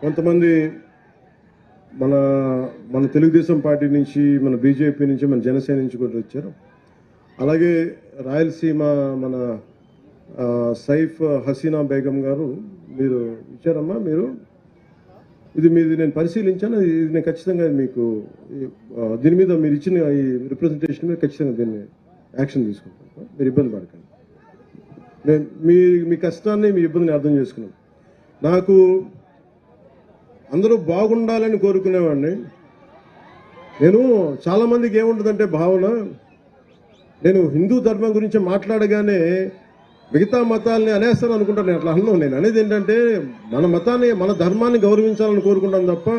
కొంతమంది మన మన తెలుగుదేశం పార్టీ నుంచి, మన బీజేపీ నుంచి, మన జనసేన నుంచి కూడా వచ్చారు. అలాగే రాయలసీమ మన సైఫ్ హసీనా బేగం గారు మీరు ఇచ్చారమ్మా. మీరు ఇది మీది నేను పరిశీలించాను. ఇది నేను ఖచ్చితంగా మీకు దీని మీద మీరు ఇచ్చిన ఈ రిప్రజెంటేషన్ మీద ఖచ్చితంగా దీన్ని యాక్షన్ తీసుకుంటాను. మీరు ఇబ్బంది పడకండి. మీ కష్టాన్ని, మీ ఇబ్బందిని అర్థం చేసుకున్నాను. నాకు అందరూ బాగుండాలని కోరుకునేవాడిని. నేను చాలామందికి ఏముంటుందంటే భావన, నేను హిందూ ధర్మం గురించి మాట్లాడగానే మిగతా మతాలని అనేస్తాను అనుకుంటాను. నేను అట్లా అన్నాను. నేను అనేది ఏంటంటే మన మతాన్ని, మన ధర్మాన్ని గౌరవించాలని కోరుకుంటాను తప్ప,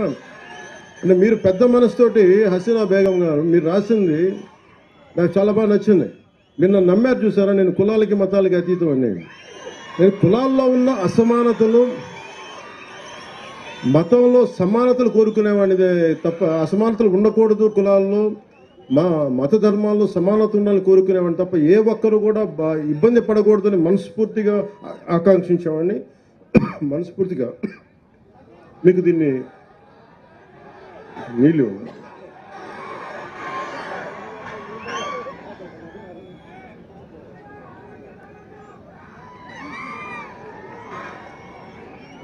అంటే మీరు పెద్ద మనసుతోటి హసీనా బేగం గారు మీరు రాసింది నాకు చాలా బాగా నచ్చింది. మీరు నన్ను నమ్మారు చూసారా. నేను కులాలకి మతాలకి అతీతం అండి. నేను కులాల్లో ఉన్న అసమానతలు, మతంలో సమానతలు కోరుకునేవాడిని తప్ప అసమానతలు ఉండకూడదు, కులాల్లో మా మత ధర్మాల్లో సమానత ఉండాలని కోరుకునేవాడిని తప్ప ఏ ఒక్కరు కూడా ఇబ్బంది పడకూడదని మనస్ఫూర్తిగా ఆకాంక్షించేవాడిని. మనస్ఫూర్తిగా మీకు దీన్ని నీళ్ళు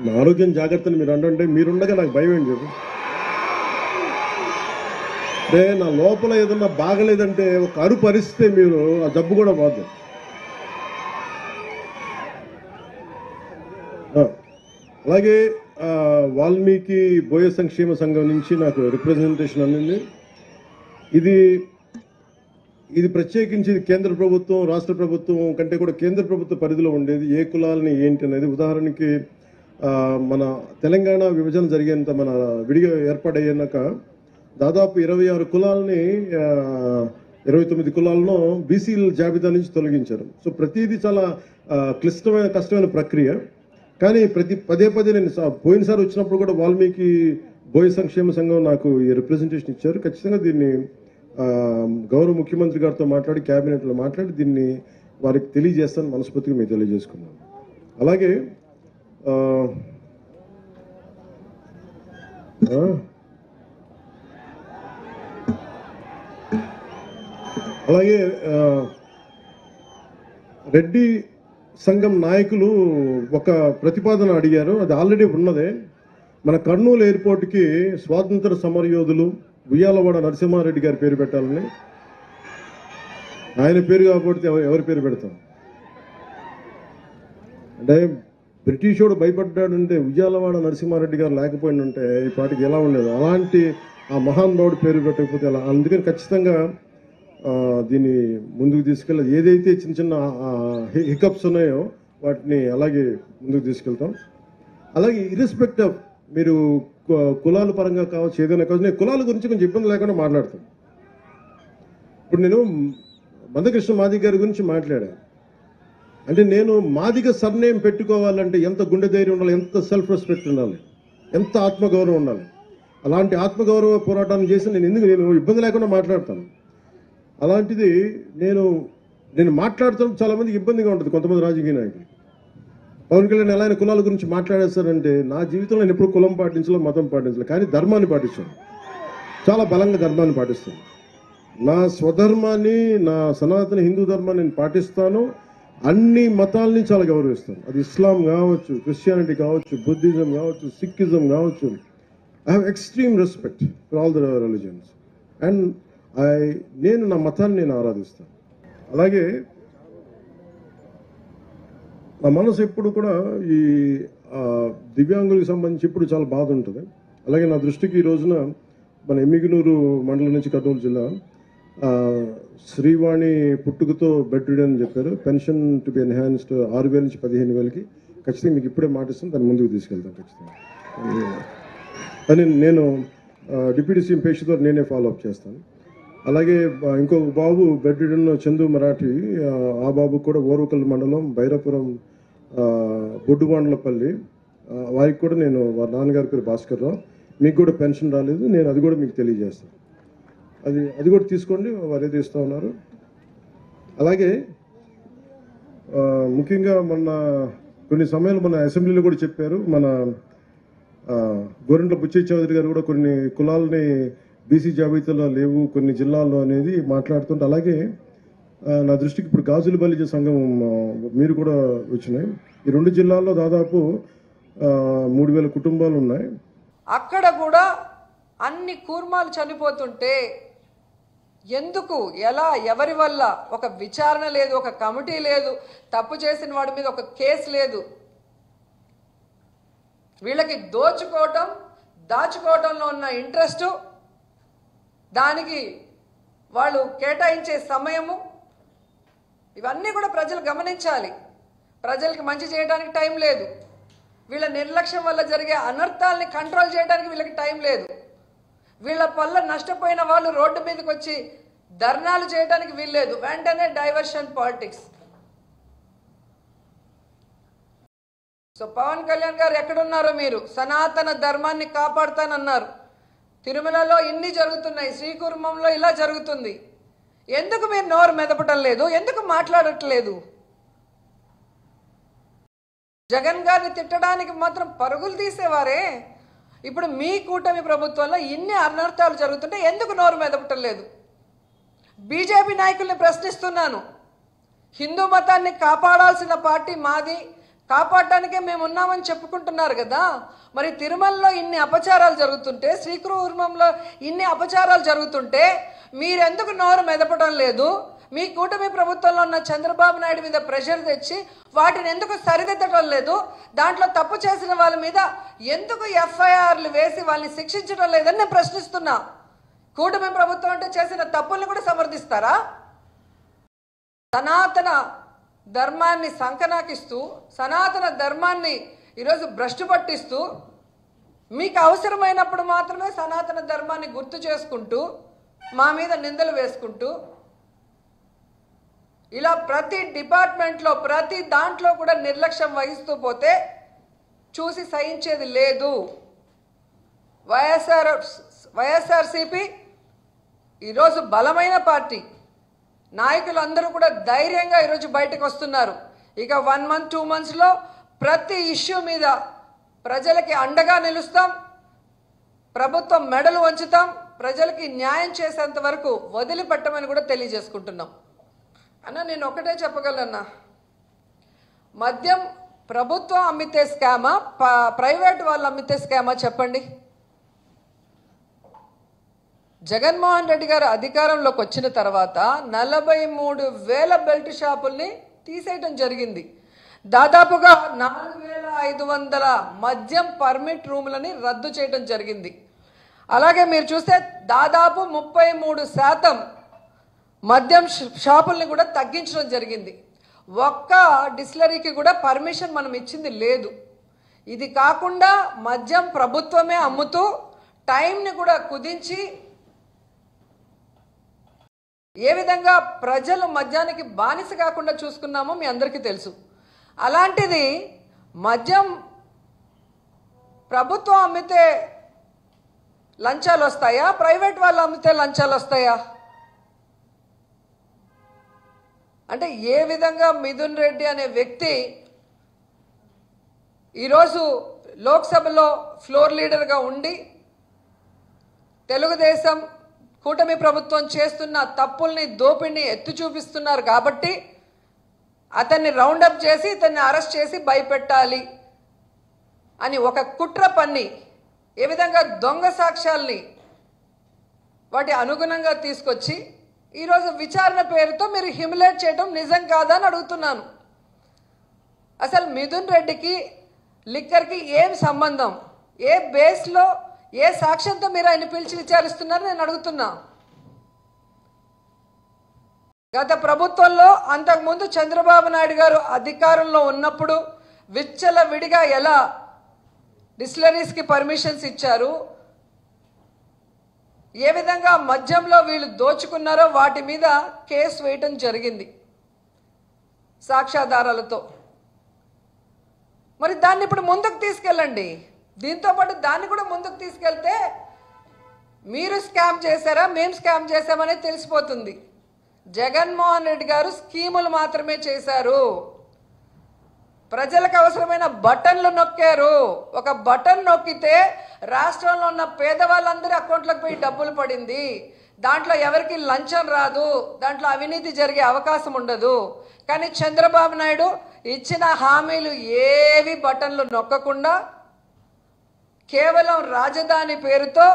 నా ఆరోగ్యం జాగ్రత్తని మీరు అంటే మీరుండగా నాకు భయం ఏంటి చెప్పు. అంటే నా లోపల ఏదన్నా బాగలేదంటే ఒక అరుపు అరిస్తే మీరు ఆ జబ్బు కూడా పోదు. అలాగే వాల్మీకి బోయ సంక్షేమ సంఘం నుంచి నాకు రిప్రజెంటేషన్ అందింది. ఇది ప్రత్యేకించి కేంద్ర ప్రభుత్వం, రాష్ట్ర ప్రభుత్వం కంటే కూడా కేంద్ర ప్రభుత్వ పరిధిలో ఉండేది. ఏ కులాలని ఏంటి అనేది, ఉదాహరణకి మన తెలంగాణ విభజన జరిగేంత, మన విడిగా ఏర్పాటయ్యాక దాదాపు 26 కులాలని 29 కులాలను బీసీల జాబితా నుంచి తొలగించారు. సో ప్రతిదీ చాలా క్లిష్టమైన, కష్టమైన ప్రక్రియ. కానీ పదే నేను పోయినసారి వచ్చినప్పుడు కూడా వాల్మీకి బోయ సంక్షేమ సంఘం నాకు ఈ రిప్రజెంటేషన్ ఇచ్చారు. ఖచ్చితంగా దీన్ని గౌరవ ముఖ్యమంత్రి గారితో మాట్లాడి, క్యాబినెట్లో మాట్లాడి దీన్ని వారికి తెలియజేస్తాను మనస్ఫూర్తిగా మీకు తెలియజేసుకున్నాను. అలాగే రెడ్డి సంఘం నాయకులు ఒక ప్రతిపాదన అడిగారు. అది ఆల్రెడీ ఉన్నదే. మన కర్నూలు ఎయిర్పోర్ట్కి స్వాతంత్ర సమరయోధులు ఉయ్యాలవాడ నరసింహారెడ్డి గారి పేరు పెట్టాలని. ఆయన పేరు కాకపోతే ఎవరి పేరు పెడతాం? అంటే బ్రిటిషోడు భయపడ్డాడంటే ఉయ్యాలవాడ నరసింహారెడ్డి గారు లేకపోయిందంటే ఈ పాటికి ఎలా ఉండేది. అలాంటి ఆ మహానుభావుడి పేరు పెట్టకపోతే ఎలా. అందుకని ఖచ్చితంగా దీన్ని ముందుకు తీసుకెళ్ళి ఏదైతే చిన్న చిన్న హికప్స్ ఉన్నాయో వాటిని అలాగే ముందుకు తీసుకెళ్తాం. అలాగే ఇర్రెస్పెక్ట్ ఆఫ్ మీరు కులాల పరంగా కావచ్చు, ఏదైనా కావచ్చు, నేను కులాల గురించి కొంచెం ఇబ్బంది లేకుండా మాట్లాడతాను. ఇప్పుడు నేను మందకృష్ణ మాదిగ గారి గురించి మాట్లాడాను. అంటే నేను మాదిగ సర్నేమ్ పెట్టుకోవాలంటే ఎంత గుండె ధైర్యం ఉండాలి, ఎంత సెల్ఫ్ రెస్పెక్ట్ ఉండాలి, ఎంత ఆత్మగౌరవం ఉండాలి. అలాంటి ఆత్మగౌరవ పోరాటాన్ని చేసి నేను ఇబ్బంది లేకుండా మాట్లాడతాను. అలాంటిది నేను మాట్లాడుతాను చాలామందికి ఇబ్బందిగా ఉంటుంది. కొంతమంది రాజకీయ నాయకులు పవన్ కళ్యాణ్ ఎలా ఆయన కులాల గురించి మాట్లాడేస్తారంటే, నా జీవితంలో నేను ఎప్పుడు కులం పాటించలేదు, మతం పాటించలేదు, కానీ ధర్మాన్ని పాటించాను. చాలా బలంగా ధర్మాన్ని పాటిస్తాను. నా స్వధర్మాన్ని, నా సనాతన హిందూ ధర్మాన్ని నేను పాటిస్తాను. అన్ని మతాలని చాలా గౌరవిస్తాను. అది ఇస్లాం కావచ్చు, క్రిస్టియానిటీ కావచ్చు, బుద్ధిజం కావచ్చు, సిక్కిజం కావచ్చు. I have extreme respect for all the religions. And నేను నా మతాన్ని నేను ఆరాధిస్తాను. అలాగే నా మనసు ఎప్పుడు కూడా ఈ దివ్యాంగులకు సంబంధించి ఇప్పుడు చాలా బాధ ఉంటుంది. అలాగే నా దృష్టికి ఈ రోజున మన ఎమ్మిగనూరు మండలం నుంచి కర్నూలు జిల్లా శ్రీవాణి పుట్టుకతో బెడ్ రిడెన్ అని చెప్పారు. పెన్షన్ టు బి ఎన్హాన్స్డ్ 6,000 నుంచి 15,000కి. ఖచ్చితంగా మీకు ఇప్పుడే మాటిస్తాను, దాన్ని ముందుకు తీసుకెళ్తాను ఖచ్చితంగా. అని నేను డిప్యూటీ సీఎం పేషితో నేనే ఫాలో అప్ చేస్తాను. అలాగే ఇంకొక బాబు బెడ్ రిడెన్ చందు మరాఠీ, ఆ బాబు కూడా ఓర్వకల్ మండలం బైరాపురం బొడ్డువాండ్లపల్లి, వారికి కూడా నేను వారి నాన్నగారి పేరు భాస్కర్ రావు. మీకు కూడా పెన్షన్ రాలేదు, నేను అది కూడా మీకు తెలియజేస్తాను. అది కూడా తీసుకోండి, వారు ఏది ఇస్తూ ఉన్నారు. అలాగే ముఖ్యంగా మొన్న కొన్ని సమయాలు మన అసెంబ్లీలో కూడా చెప్పారు, మన గోరింట్ల బుచ్చయ్య చౌదరి గారు కూడా కొన్ని కులాలని బీసీ జాబితాలో లేవు కొన్ని జిల్లాల్లో అనేది మాట్లాడుతుంటే, అలాగే నా దృష్టికి ఇప్పుడు గాజుల బలిజ సంఘం మీరు కూడా వచ్చినాయి. ఈ 2 జిల్లాల్లో దాదాపు 3000 కుటుంబాలు ఉన్నాయి. అక్కడ కూడా అన్ని కూర్మాలు చనిపోతుంటే ఎందుకు, ఎలా, ఎవరి వల్ల ఒక విచారణ లేదు, ఒక కమిటీ లేదు, తప్పు చేసిన వాడి మీద ఒక కేసు లేదు. వీళ్ళకి దోచుకోవటం, దాచుకోవటంలో ఉన్న ఇంట్రెస్టు, దానికి వాళ్ళు కేటాయించే సమయము, ఇవన్నీ కూడా ప్రజలు గమనించాలి. ప్రజలకి మంచి చేయడానికి టైం లేదు. వీళ్ళ నిర్లక్ష్యం వల్ల జరిగే అనర్థాలని కంట్రోల్ చేయడానికి వీళ్ళకి టైం లేదు. వీళ్ళ వల్ల నష్టపోయిన వాళ్ళు రోడ్డు మీదకి వచ్చి ధర్నాలు చేయడానికి వీల్లేదు. వెంటనే diversion politics. So Pawan Kalyan గారు ఎక్కడున్నారో, మీరు సనాతన ధర్మాన్ని కాపాడుతానన్నారు. తిరుమలలో ఇన్ని జరుగుతున్నాయి, శ్రీకుర్మంలో ఇలా జరుగుతుంది. ఎందుకు మీరు నోరు మెదపటం లేదు? ఎందుకు మాట్లాడట్లేదు? జగన్ గారిని తిట్టడానికి మాత్రం పరుగులు తీసేవారే. ఇప్పుడు మీ కూటమి ప్రభుత్వంలో ఇన్ని అనర్థాలు జరుగుతుంటే ఎందుకు నోరు మెదపటం లేదు? బీజేపీ నాయకుల్ని ప్రశ్నిస్తున్నాను. హిందూ మతాన్ని కాపాడాల్సిన పార్టీ మాది, కాపాడటానికే మేము ఉన్నామని చెప్పుకుంటున్నారు కదా. మరి తిరుమలలో ఇన్ని అపచారాలు జరుగుతుంటే, శ్రీకుర్మంలో ఇన్ని అపచారాలు జరుగుతుంటే మీరెందుకు నోరు మెదపడం లేదు? మీ కూటమి ప్రభుత్వంలో ఉన్న చంద్రబాబు నాయుడు మీద ప్రెషర్ తెచ్చి వాటిని ఎందుకు సరిదిద్దడం లేదు? దాంట్లో తప్పు చేసిన వాళ్ళ మీద ఎందుకు ఎఫ్ఐఆర్లు వేసి వాళ్ళని శిక్షించడం లేదని నేను ప్రశ్నిస్తున్నా. కూటమి ప్రభుత్వం అంటే చేసిన తప్పుల్ని కూడా సమర్థిస్తారా? సనాతన ధర్మాన్ని సంకనాకిస్తూ, సనాతన ధర్మాన్ని ఈరోజు భ్రష్టు పట్టిస్తూ, మీకు అవసరమైనప్పుడు మాత్రమే సనాతన ధర్మాన్ని గుర్తు చేసుకుంటూ మా మీద నిందలు వేసుకుంటూ, ఇలా ప్రతి డిపార్ట్మెంట్లో ప్రతి దాంట్లో కూడా నిర్లక్ష్యం వహిస్తూ చూసి సహించేది లేదు. వైఎస్ఆర్సీపీ ఈరోజు బలమైన పార్టీ. నాయకులందరూ కూడా ధైర్యంగా ఈరోజు బయటకు వస్తున్నారు. ఇక 1 month 2 monthsలో ప్రతి ఇష్యూ మీద ప్రజలకి అండగా నిలుస్తాం, ప్రభుత్వం మెడలు వంచుతాం, ప్రజలకి న్యాయం చేసేంత వరకు వదిలిపెట్టమని కూడా తెలియజేసుకుంటున్నాం. అన్న, నేను ఒకటే చెప్పగలన్నా, మద్యం ప్రభుత్వం అమ్మితే స్కామా, ప్రైవేట్ వాళ్ళు అమ్మితే స్కామా చెప్పండి. జగన్మోహన్ రెడ్డి గారు అధికారంలోకి వచ్చిన తర్వాత 43,000 బెల్ట్ షాపుల్ని తీసేయడం జరిగింది. దాదాపుగా 4,500 మద్యం పర్మిట్ రూములని రద్దు చేయడం జరిగింది. అలాగే మీరు చూస్తే దాదాపు 33% మద్యం షాపుల్ని కూడా తగ్గించడం జరిగింది. ఒక్క డిస్టిలరీకి కూడా పర్మిషన్ మనం ఇచ్చింది లేదు. ఇది కాకుండా మద్యం ప్రభుత్వమే అమ్ముతూ టైంని కూడా కుదించి ఏ విధంగా ప్రజలు మద్యానికి బానిస కాకుండా చూసుకున్నామో మీ అందరికీ తెలుసు. అలాంటిది మద్యం ప్రభుత్వం అమ్మితే లంచాలు వస్తాయా, ప్రైవేట్ వాళ్ళు అమ్మితే లంచాలు వస్తాయా? అంటే ఏ విధంగా మిథున్ రెడ్డి అనే వ్యక్తి ఈరోజు లోక్సభలో ఫ్లోర్ లీడర్గా ఉండి తెలుగుదేశం కూటమి ప్రభుత్వం చేస్తున్న తప్పుల్ని, దోపిడిని ఎత్తి చూపిస్తున్నారు కాబట్టి అతన్ని రౌండప్ చేసి ఇతన్ని అరెస్ట్ చేసి భయపెట్టాలి అని ఒక కుట్ర పన్ని, ఏ విధంగా దొంగ సాక్ష్యాల్ని వాటి అనుగుణంగా తీసుకొచ్చి ఈరోజు విచారణ పేరుతో మీరు హ్యూమిలేట్ చేయడం నిజం కాదా అని అడుగుతున్నాను. అసలు మిథున్ రెడ్డికి లిక్కర్కి ఏం సంబంధం? ఏ బేస్లో, ఏ సాక్ష్యంతో మీరు ఆయన పిలిచి విచారిస్తున్నారు నేను అడుగుతున్నా. గత ప్రభుత్వంలో అంతకుముందు చంద్రబాబు నాయుడు గారు అధికారంలో ఉన్నప్పుడు విచ్చలవిడిగా ఎలా డిస్టిలరీస్కి పర్మిషన్స్ ఇచ్చారు, ఏ విధంగా మద్యంలో వీళ్ళు దోచుకున్నారో వాటి మీద కేసు వేయటం జరిగింది సాక్ష్యాధారాలతో. మరి దాన్ని ఇప్పుడు ముందుకు తీసుకెళ్ళండి. దీంతో పాటు దాన్ని కూడా ముందుకు తీసుకెళ్తే మీరు స్కామ్ చేశారా, మేము స్కామ్ చేశామనేది తెలిసిపోతుంది. జగన్మోహన్ రెడ్డి గారు స్కీములు మాత్రమే చేశారు. ప్రజలకు అవసరమైన బటన్లు నొక్కారు. ఒక బటన్ నొక్కితే రాష్ట్రంలో ఉన్న పేదవాళ్ళందరి అకౌంట్లకు పోయి డబ్బులు పడింది. దాంట్లో ఎవరికి లంచం రాదు, దాంట్లో అవినీతి జరిగే అవకాశం ఉండదు. కానీ చంద్రబాబు నాయుడు ఇచ్చిన హామీలు ఏవి బటన్లు నొక్కకుండా కేవలం రాజధాని పేరుతో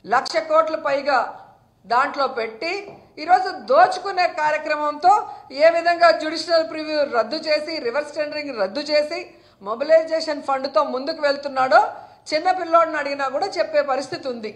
1,00,000 కోట్ల పైగా దాంట్లో పెట్టి ఈరోజు దోచుకునే కార్యక్రమంతో ఏ విధంగా జ్యుడిషియల్ ప్రివ్యూ రద్దు చేసి, రివర్స్ టెండరింగ్ రద్దు చేసి, మొబిలైజేషన్ ఫండ్తో ముందుకు వెళ్తున్నాడో చిన్న పిల్లోడిని అడిగినా కూడా చెప్పే పరిస్థితి ఉంది.